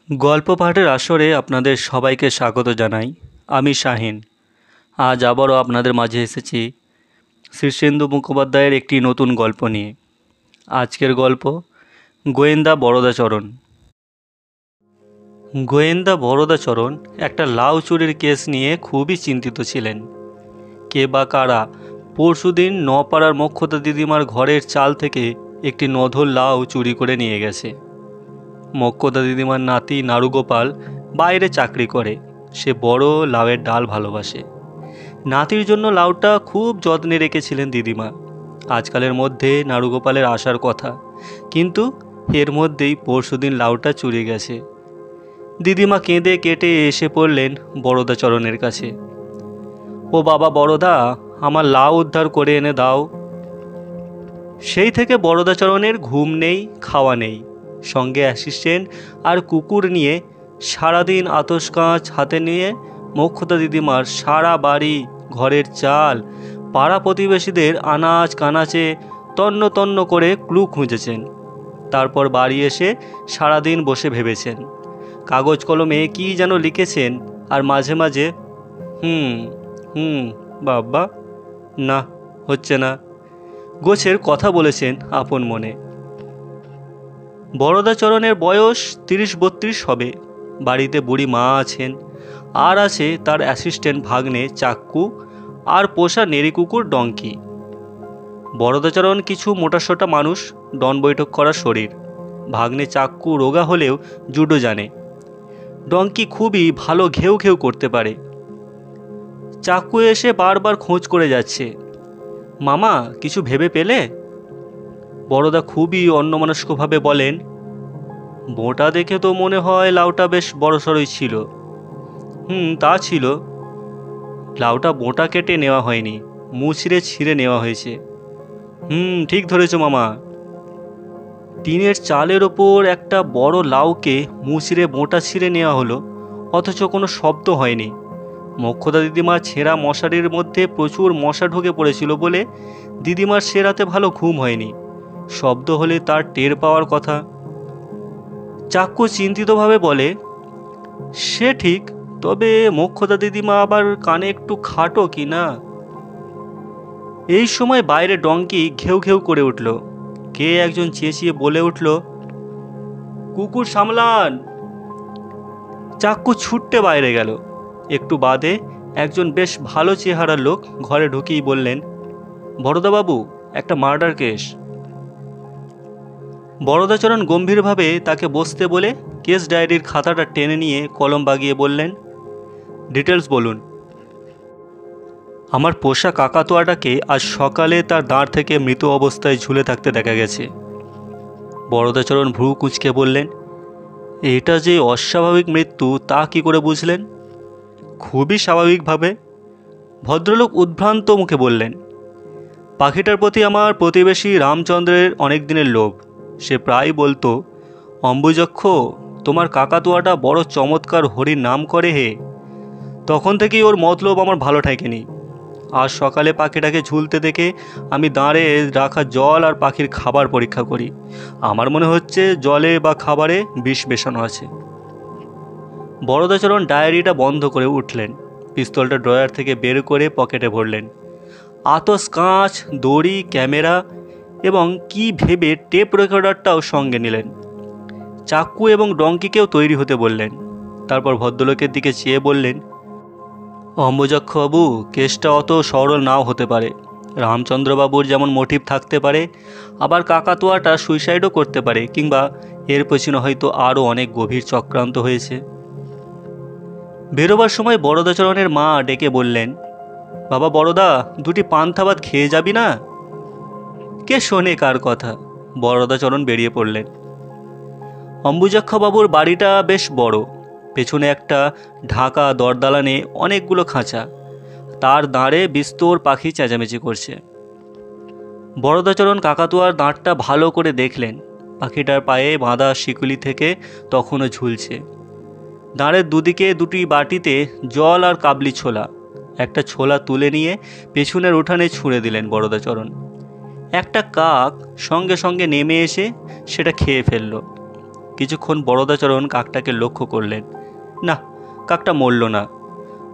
গল্প পাঠের আসরে আপনাদের সবাইকে স্বাগত জানাই। আমি শাহিন। আজ আবারও আপনাদের মাঝে এসেছি শীর্ষেন্দু মুখোপাধ্যায়ের একটি নতুন গল্প নিয়ে। আজকের গল্প গোয়েন্দা বরদাচরণ। গোয়েন্দা বরদাচরণ একটা লাউ চুরির কেস নিয়ে খুবই চিন্তিত ছিলেন। কে বা কারা পরশুদিন নপাড়ার মোক্ষদা দিদিমার ঘরের চাল থেকে একটি নধর লাউ চুরি করে নিয়ে গেছে। মোক্ষদা দিদিমার নাতি নাড়ুগোপাল বাইরে চাকরি করে। সে বড় লাউয়ের ডাল ভালোবাসে। নাতির জন্য লাউটা খুব যত্নে রেখেছিলেন দিদিমা। আজকালের মধ্যে নাড়ুগোপালের আসার কথা, কিন্তু এর মধ্যেই পরশুদিন লাউটা চুরি গেছে। দিদিমা কেঁদে কেটে এসে পড়লেন বরদাচরণের কাছে। ও বাবা বড়দা, আমার লাউ উদ্ধার করে এনে দাও। সেই থেকে বরদাচরণের ঘুম নেই, খাওয়া নেই। সঙ্গে অ্যাসিস্ট্যান্ট আর কুকুর নিয়ে সারাদিন আতস কাঁচ হাতে নিয়ে মোক্ষদা দিদিমার সারা বাড়ি, ঘরের চাল, পাড়া প্রতিবেশীদের আনাজ কানাচে তন্ন তন্ন করে ক্লু খুঁজেছেন। তারপর বাড়ি এসে সারাদিন বসে ভেবেছেন, কাগজ কলমে কী যেন লিখেছেন, আর মাঝে মাঝে হুম হুম বাবা, না হচ্ছে না, গোছের কথা বলেছেন আপন মনে। বরদাচরণের বয়স 30-32 হবে। বাড়িতে বুড়ি মা আছেন, আর আছে তার অ্যাসিস্ট্যান্ট ভাগ্নে চাক্কু আর পোষা নেড়ি কুকুর ডঙ্কি। বরদাচরণ কিছু মোটাসোটা মানুষ, ডন বৈঠক করা শরীর। ভাগ্নে চাক্কু রোগা হলেও জুডো জানে। ডঙ্কি খুবই ভালো ঘেউ ঘেউ করতে পারে। চাক্কু এসে বারবার খোঁজ করে যাচ্ছে, মামা কিছু ভেবে পেলে? বড়দা খুবই অন্যমনস্কভাবে বলেন, বোঁটা দেখে তো মনে হয় লাউটা বেশ বড়সড়ই ছিল। তা ছিল। লাউটা বোঁটা কেটে নেওয়া হয়নি, মুচড়ে ছিঁড়ে নেওয়া হয়েছে। ঠিক ধরেছ মামা। টিনের চালের ওপর একটা বড় লাউকে মুচড়ে বোঁটা ছিঁড়ে নেওয়া হলো, অথচ কোনো শব্দ হয়নি। মোক্ষদা দিদিমার ছেঁড়া মশারির মধ্যে প্রচুর মশা ঢুকে পড়েছিল বলে দিদিমার সে রাতে ভালো ঘুম হয়নি। শব্দ হলে তার টের পাওয়ার কথা। চাক্কু চিন্তিতভাবে বলে, সে ঠিক, তবে মোক্ষদা দিদিমা আবার কানে একটু খাটো কি না? এই সময় বাইরে ডঙ্কি ঘেউ ঘেউ করে উঠল। কে একজন চেঁচিয়ে বলে উঠল, কুকুর সামলান। চাক্কু ছুটতে বাইরে গেল। একটু বাদে একজন বেশ ভালো চেহারার লোক ঘরে ঢুকেই বললেন, বড়দাবাবু, একটা মার্ডার কেস। বরদাচরণ গম্ভীরভাবে তাকে বসতে বলে কেস ডায়েরির খাতাটা টেনে নিয়ে কলম বাগিয়ে বললেন, ডিটেলস বলুন। আমার পোষা কাকাতুয়াটাকে আজ সকালে তার দাঁড় থেকে মৃত অবস্থায় ঝুলে থাকতে দেখা গেছে। বরদাচরণ ভ্রু কুঁচকে বললেন, এটা যে অস্বাভাবিক মৃত্যু তা কি করে বুঝলেন? খুবই স্বাভাবিকভাবে। ভদ্রলোক উদ্ভ্রান্ত মুখে বললেন, পাখিটার প্রতি আমার প্রতিবেশী রামচন্দ্রের অনেক দিনের লোভ। সে প্রায় বলতো, অম্বুযক্ষ, তোমার কাকাতুয়াটা বড় চমৎকার হরির নাম করে হে। তখন থেকেই ওর মতলব আমার ভালো ঠেকেনি। আজ সকালে পাখিটাকে ঝুলতে দেখে আমি দাঁড়ে রাখা জল আর পাখির খাবার পরীক্ষা করি। আমার মনে হচ্ছে জলে বা খাবারে বিষ মেশানো আছে। বরদাচরণ ডায়েরিটা বন্ধ করে উঠলেন, পিস্তলটা ড্রয়ার থেকে বের করে পকেটে ভরলেন। আতস কাঁচ, দড়ি, ক্যামেরা এবং কি ভেবে টেপ রেকর্ডারটাও সঙ্গে নিলেন। চাক্কু এবং ডঙ্কিকেও তৈরি হতে বললেন। তারপর ভদ্রলোকের দিকে চেয়ে বললেন, অম্বুজাক্ষবাবু, কেসটা অত সরল নাও হতে পারে। রামচন্দ্রবাবুর যেমন মোটিভ থাকতে পারে, আবার কাকাতুয়াটা সুইসাইডও করতে পারে, কিংবা এর পেছনে হয়তো আরও অনেক গভীর চক্রান্ত হয়েছে। বেরোবার সময় বরদাচরণের মা ডেকে বললেন, বাবা বড়দা, দুটি পান্তা ভাত খেয়ে যাবি না? কে শোনে কার কথা? বরদাচরণ বেরিয়ে পড়লেন। অম্বুজাক্ষবাবুর বাড়িটা বেশ বড়। পেছনে একটা ঢাকা দরদালানে অনেকগুলো খাঁচা, তার দাঁড়ে বিস্তর পাখি চেঁচামেচি করছে। বরদাচরণ কাকাতুয়ার দাঁড়টা ভালো করে দেখলেন। পাখিটার পায়ে বাঁধা শিকুলি থেকে তখনও ঝুলছে। দাঁড়ের দুদিকে দুটি বাটিতে জল আর কাবলি ছোলা। একটা ছোলা তুলে নিয়ে পেছনের উঠানে ছুঁড়ে দিলেন বরদাচরণ। একটা কাক সঙ্গে সঙ্গে নেমে এসে সেটা খেয়ে ফেলল। কিছুক্ষণ বরদাচরণ কাকটাকে লক্ষ্য করলেন। না, কাকটা মরল না,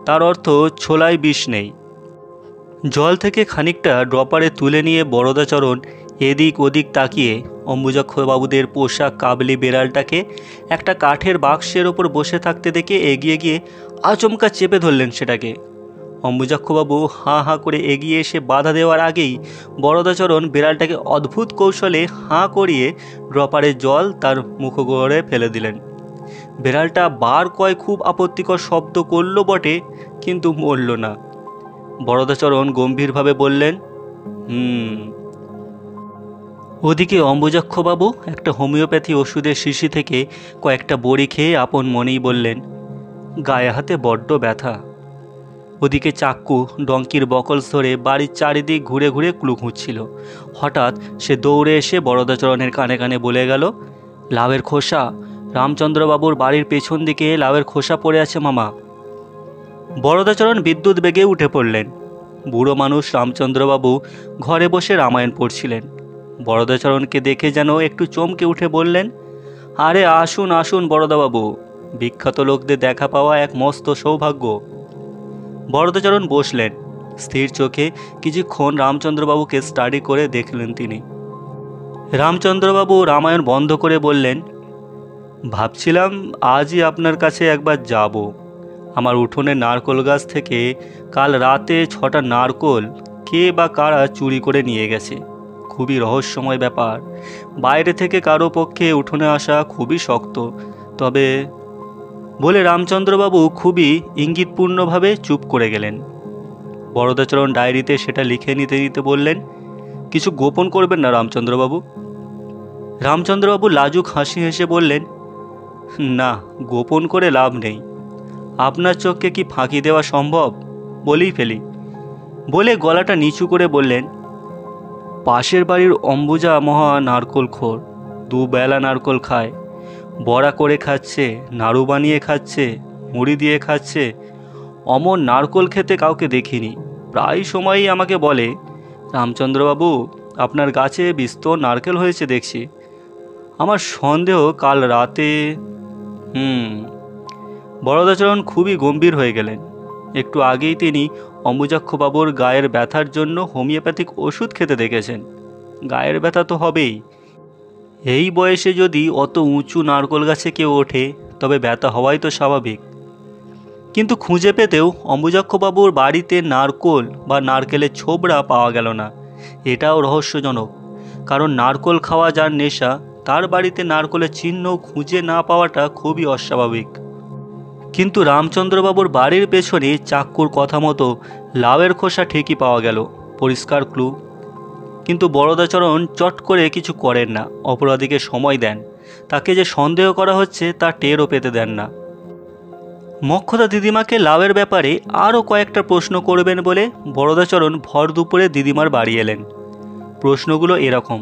তার অর্থ ছোলায় বিষ নেই। জল থেকে খানিকটা ড্রপারে তুলে নিয়ে বরদাচরণ এদিক ওদিক তাকিয়ে অম্বুজাক্ষবাবুদের পোষা কাবলি বেড়ালটাকে একটা কাঠের বাক্সের ওপর বসে থাকতে দেখে এগিয়ে গিয়ে আচমকা চেপে ধরলেন সেটাকে। অম্বুজাক্ষবাবু হাঁ হাঁ করে এগিয়ে এসে বাধা দেওয়ার আগেই বরদাচরণ বিড়ালটাকে অদ্ভুত কৌশলে হাঁ করিয়ে ড্রপারের জল তার মুখগহ্বরে ফেলে দিলেন। বিড়ালটা বার কয় খুব আপত্তিকর শব্দ করল বটে, কিন্তু মরল না। বরদাচরণ গম্ভীরভাবে বললেন, ওদিকে অম্বুজাক্ষবাবু একটা হোমিওপ্যাথি ওষুধের শিশি থেকে কয়েকটা বড়ি খেয়ে আপন মনেই বললেন, গায়ে হাতে বড্ড ব্যথা। ওদিকে চাক্কু ডঙ্কির বকলস ধরে বাড়ির চারিদিক ঘুরে ঘুরে ক্লু খুঁজছিল। হঠাৎ সে দৌড়ে এসে বরদাচরণের কানে কানে বলে গেল, লাউয়ের খোসা, রামচন্দ্রবাবুর বাড়ির পেছন দিকে লাউয়ের খোসা পড়ে আছে মামা। বরদাচরণ বিদ্যুৎ বেগে উঠে পড়লেন। বুড়ো মানুষ রামচন্দ্রবাবু ঘরে বসে রামায়ণ পড়ছিলেন। বরদাচরণকে দেখে যেন একটু চমকে উঠে বললেন, আরে আসুন আসুন বরদাবাবু, বিখ্যাত লোকদের দেখা পাওয়া এক মস্ত সৌভাগ্য। বরদাচরণ বসলেন। স্থির চোখে কিছুক্ষণ রামচন্দ্রবাবুকে স্টাডি করে দেখলেন তিনি। রামচন্দ্রবাবু রামায়ণ বন্ধ করে বললেন, ভাবছিলাম আজই আপনার কাছে একবার যাব। আমার উঠোনে নারকোল গাছ থেকে কাল রাতে 6টা নারকোল কে বা কারা চুরি করে নিয়ে গেছে। খুবই রহস্যময় ব্যাপার। বাইরে থেকে কারো পক্ষে উঠোনে আসা খুবই শক্ত। তবে বলে রামচন্দ্রবাবু খুবই ইঙ্গিতপূর্ণভাবে চুপ করে গেলেন। বরদাচরণ ডায়েরিতে সেটা লিখে নিতে নিতে বললেন, কিছু গোপন করবেন না রামচন্দ্রবাবু। রামচন্দ্রবাবু লাজুক হাসি হেসে বললেন, না, গোপন করে লাভ নেই। আপনার চোখকে কি ফাঁকি দেওয়া সম্ভব? বলেই ফেলি। বলে গলাটা নিচু করে বললেন, পাশের বাড়ির অম্বুজা মহা নারকোলখোর, দুবেলা নারকোল খায়, বড়া করে খাচ্ছে, নাড়ু বানিয়ে খাচ্ছে, মুড়ি দিয়ে খাচ্ছে। অমন নারকোল খেতে কাউকে দেখিনি। প্রায় সময়ই আমাকে বলে, রামচন্দ্রবাবু, আপনার গাছে বিস্তর নারকেল হয়েছে দেখছি। আমার সন্দেহ কাল রাতে। বরদাচরণ খুবই গম্ভীর হয়ে গেলেন। একটু আগেই তিনি অম্বুজাক্ষবাবুর গায়ের ব্যথার জন্য হোমিওপ্যাথিক ওষুধ খেতে দেখেছেন। গায়ের ব্যথা তো হবেই। এই বয়সে যদি অত উঁচু নারকোল গাছে কেউ ওঠে, তবে ব্যথা হওয়াই তো স্বাভাবিক। কিন্তু খুঁজে পেতেও অম্বুজাক্ষবাবুর বাড়িতে নারকোল বা নারকেলের ছোবড়া পাওয়া গেল না। এটাও রহস্যজনক, কারণ নারকোল খাওয়া যার নেশা, তার বাড়িতে নারকোলের চিহ্ন খুঁজে না পাওয়াটা খুবই অস্বাভাবিক। কিন্তু রামচন্দ্রবাবুর বাড়ির পেছনে চাক্কুর কথা মতো লাউয়ের খোসা ঠিকই পাওয়া গেল, পরিষ্কার ক্লু। কিন্তু বরদাচরণ চট করে কিছু করেন না, অপরাধীকে সময় দেন। তাকে যে সন্দেহ করা হচ্ছে তা টেরও পেতে দেন না। মোক্ষদা দিদিমাকে লাউয়ের ব্যাপারে আরও কয়েকটা প্রশ্ন করবেন বলে বরদাচরণ ভর দুপুরে দিদিমার বাড়ি এলেন। প্রশ্নগুলো এরকম: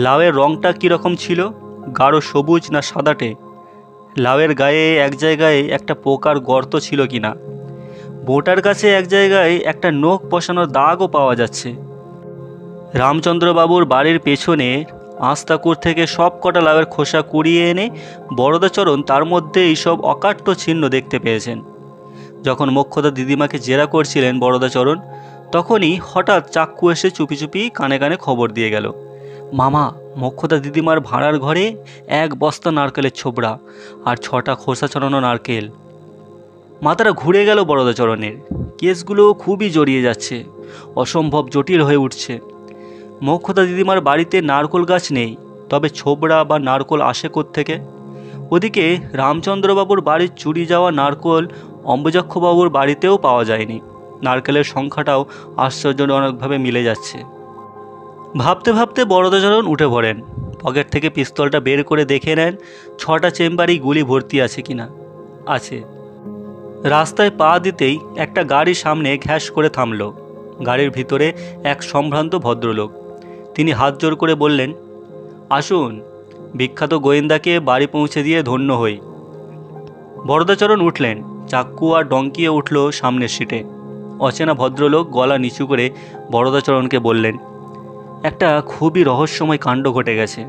লাউয়ের রঙটা কীরকম ছিল, গাঢ় সবুজ না সাদাটে? লাউয়ের গায়ে এক জায়গায় একটা পোকার গর্ত ছিল কিনা? বোটার কাছে এক জায়গায় একটা নখ বসানোর দাগও পাওয়া যাচ্ছে। রামচন্দ্রবাবুর বাড়ির পেছনে আস্তাকুর থেকে সব কটা লাউয়ের খোসা কুড়িয়ে এনে বরদাচরণ তার মধ্যে এইসব অকাট্য চিহ্ন দেখতে পেয়েছেন। যখন মোক্ষদা দিদিমাকে জেরা করছিলেন বরদাচরণ, তখনই হঠাৎ চাক্কু এসে চুপি চুপি কানে কানে খবর দিয়ে গেল, মামা, মোক্ষদা দিদিমার ভাড়ার ঘরে 1 বস্তা নারকেলের ছোবড়া আর 6টা খোসা ছড়ানো নারকেল। মাথাটা ঘুরে গেল বরদাচরণের। কেসগুলো খুবই জড়িয়ে যাচ্ছে, অসম্ভব জটিল হয়ে উঠছে। মোক্ষদা দিদিমার বাড়িতে নারকোল গাছ নেই, তবে ছোবড়া বা নারকোল আসে কোত্থেকে? ওদিকে রামচন্দ্রবাবুর বাড়ির চুরি যাওয়া নারকোল অম্বুজাক্ষবাবুর বাড়িতেও পাওয়া যায়নি। নারকেলের সংখ্যাটাও আশ্চর্যজনকভাবে মিলে যাচ্ছে। ভাবতে ভাবতে বরদাচরণ উঠে পড়েন। পকেট থেকে পিস্তলটা বের করে দেখে নেন 6টা চেম্বারই গুলি ভর্তি আছে কিনা। আছে। রাস্তায় পা দিতেই একটা গাড়ি সামনে ঘ্যাস করে থামল। গাড়ির ভিতরে এক সম্ভ্রান্ত ভদ্রলোক। তিনি হাত জোর করে বললেন, আসুন, বিখ্যাত গোয়েন্দাকে বাড়ি পৌঁছে দিয়ে ধন্য হই। বরদাচরণ উঠলেন। চাক্কু আর ডঙ্কিয়ে উঠল সামনের সিটে। অচেনা ভদ্রলোক গলা নিচু করে বরদাচরণকে বললেন, একটা খুবই রহস্যময় কাণ্ড ঘটে গেছে।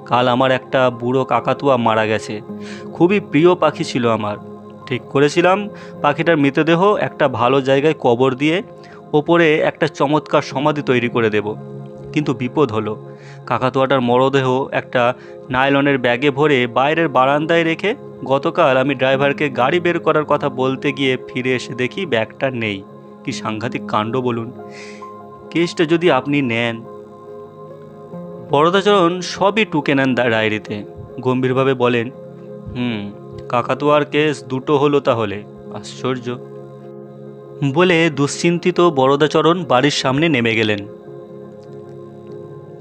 কাল আমার একটা বুড়ো কাকাতুয়া মারা গেছে। খুবই প্রিয় পাখি ছিল আমার। ঠিক করেছিলাম পাখিটার মৃতদেহ একটা ভালো জায়গায় কবর দিয়ে ওপরে একটা চমৎকার সমাধি তৈরি করে দেব। কিন্তু বিপদ হলো, কাকাতুয়াটার মরদেহ একটা নাইলনের ব্যাগে ভরে বাইরের বারান্দায় রেখে গতকাল আমি ড্রাইভারকে গাড়ি বের করার কথা বলতে গিয়ে ফিরে এসে দেখি ব্যাগটা নেই। কি সাংঘাতিক কাণ্ড বলুন। কেসটা যদি আপনি নেন। বরদাচরণ সবই টুকে নেন ডায়েরিতে, গম্ভীরভাবে বলেন, কাকাতুয়ার কেস দুটো হলো তাহলে, আশ্চর্য। বলে দুশ্চিন্তিত বরদাচরণ বাড়ির সামনে নেমে গেলেন।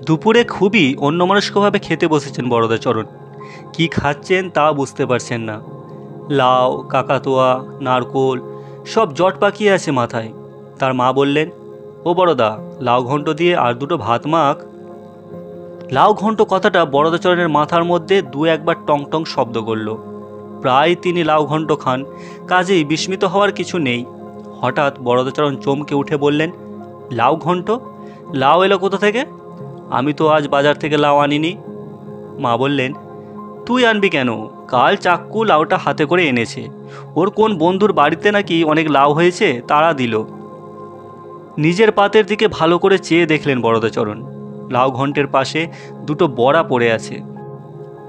দুপুরে খুবই অন্যমনস্কভাবে খেতে বসেছেন বরদাচরণ। কি খাচ্ছেন তা বুঝতে পারছেন না। লাউ, কাকাতুয়া, নারকোল সব জট পাকিয়ে আছে মাথায়। তার মা বললেন, ও বড়দা, লাউ ঘন্ট দিয়ে আর দুটো ভাত মাখ। লাউ ঘন্ট কথাটা বরদাচরণের মাথার মধ্যে দু একবার টং টং শব্দ করল। প্রায় তিনি লাউ ঘন্ট খান, কাজেই বিস্মিত হওয়ার কিছু নেই। হঠাৎ বরদাচরণ চমকে উঠে বললেন, লাউ ঘন্ট? লাউ এলো কোথা থেকে? আমি তো আজ বাজার থেকে লাউ আনিনি। মা বললেন, তুই আনবি কেন? কাল চাক্কু লাউটা হাতে করে এনেছে। ওর কোন বন্ধুর বাড়িতে নাকি অনেক লাউ হয়েছে, তারা দিল। নিজের পাতের দিকে ভালো করে চেয়ে দেখলেন বরদাচরণ। লাউ ঘন্টের পাশে দুটো বড়া পড়ে আছে।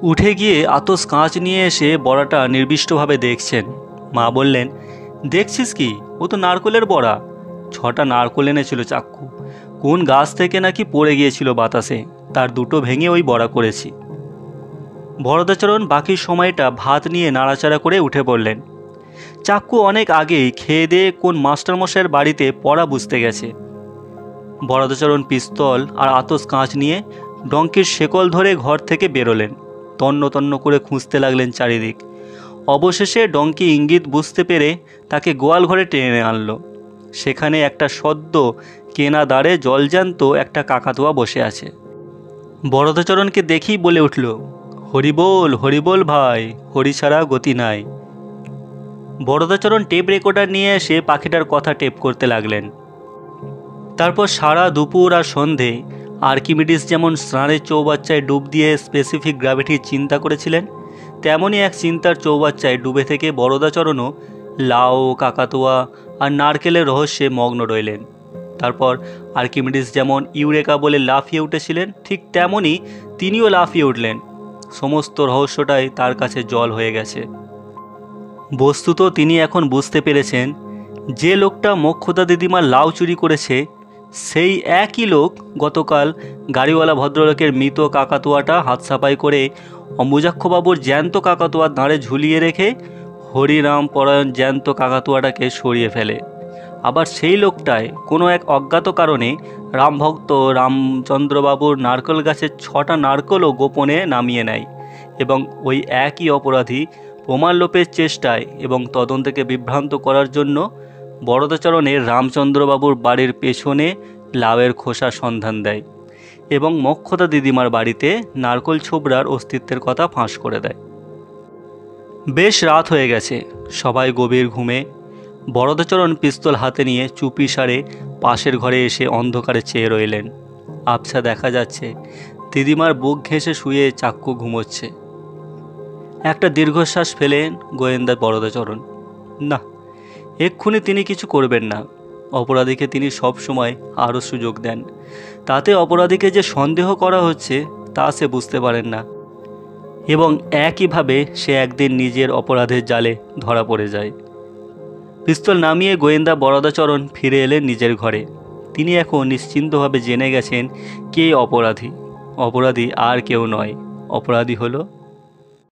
উঠে গিয়ে আতস কাঁচ নিয়ে এসে বড়াটা নির্বিষ্টভাবে দেখছেন। মা বললেন, দেখছিস কি? ও তো নারকোলের বড়া। 6টা নারকোল এনেছিল চাক্কু। কোন গাছ থেকে নাকি পড়ে গিয়েছিল বাতাসে, তার দুটো ভেঙে ওই বড়া করেছি। বরদাচরণ বাকি সময়টা ভাত নিয়ে নাড়াচাড়া করে উঠে পড়লেন। চাক্কু অনেক আগেই খেয়ে দিয়ে কোন মাস্টারমশাইয়ের বাড়িতে পড়া বুঝতে গেছে। বরদাচরণ পিস্তল আর আতস কাঁচ নিয়ে ডঙ্কির শেকল ধরে ঘর থেকে বেরোলেন। তন্ন তন্ন করে খুঁজতে লাগলেন চারিদিক। অবশেষে ডঙ্কি ইঙ্গিত বুঝতে পেরে তাকে গোয়াল ঘরে টেনে আনলো। সেখানে একটা সদ্য কেনা দাঁড়ে জলজান্ত একটা কাকাতুয়া বসে আছে। বরদাচরণকে দেখেই বলে উঠল, হরিবোল হরিবোল ভাই, হরি ছাড়া গতি নাই। বরদাচরণ টেপ রেকর্ডার নিয়ে এসে পাখিটার কথা টেপ করতে লাগলেন। তারপর সারা দুপুর আর সন্ধে আর্কিমিডিস যেমন স্নানের চৌবাচ্চায় ডুব দিয়ে স্পেসিফিক গ্র্যাভিটির চিন্তা করেছিলেন, তেমনই এক চিন্তার চৌবাচ্চায় ডুবে থেকে বরদাচরণও লাউ, কাকাতুয়া আর নারকেলের রহস্যে মগ্ন রইলেন। তারপর আর্কিমিডিস যেমন ইউরেকা বলে লাফিয়ে উঠেছিলেন, ঠিক তেমনই তিনিও লাফিয়ে উঠলেন। সমস্ত রহস্যটাই তার কাছে জল হয়ে গেছে। বস্তুত তিনি এখন বুঝতে পেরেছেন, যে লোকটা মোক্ষদা দিদিমার লাউ চুরি করেছে সেই একই লোক গতকাল গাড়িওয়ালা ভদ্রলোকের মৃত কাকাতুয়াটা হাত সাফাই করে অম্বুজাক্ষবাবুর জ্যান্ত কাকাতুয়ার দাঁড়ে ঝুলিয়ে রেখে হরিরাম পরায়ণ জ্যান্ত কাকাতুয়াটাকে সরিয়ে ফেলে। আবার সেই লোকটায় কোনো এক অজ্ঞাত কারণে রামভক্ত রামচন্দ্রবাবুর নারকেল গাছের 6টা নারকেলও গোপনে নামিয়ে নেয় এবং ওই একই অপরাধী প্রমাণ লোপের চেষ্টায় এবং তদন্তকে বিভ্রান্ত করার জন্য বরদাচরণের রামচন্দ্রবাবুর বাড়ির পেছনে লাউয়ের খোসা সন্ধান দেয় এবং মোক্ষদা দিদিমার বাড়িতে নারকেল ছোবড়ার অস্তিত্বের কথা ফাঁস করে দেয়। বেশ রাত হয়ে গেছে, সবাই গভীর ঘুমে। বরদাচরণ পিস্তল হাতে নিয়ে চুপি সারে পাশের ঘরে এসে অন্ধকারে চেয়ে রইলেন। আবছা দেখা যাচ্ছে দিদিমার বুক ঘেঁষে শুয়ে চাক্কু ঘুমোচ্ছে। একটা দীর্ঘশ্বাস ফেলেন গোয়েন্দা বরদাচরণ। না, এক্ষুনি তিনি কিছু করবেন না। অপরাধীকে তিনি সব সময় আরও সুযোগ দেন। তাতে অপরাধীকে যে সন্দেহ করা হচ্ছে তা সে বুঝতে পারেন না এবং একইভাবে সে একদিন নিজের অপরাধের জালে ধরা পড়ে যায়। পিস্তল নামিয়ে গোয়েন্দা বরদাচরণ ফিরে এলেন নিজের ঘরে। তিনি এখন নিশ্চিন্তভাবে জেনে গেছেন কে অপরাধী। অপরাধী আর কেউ নয়, অপরাধী হলো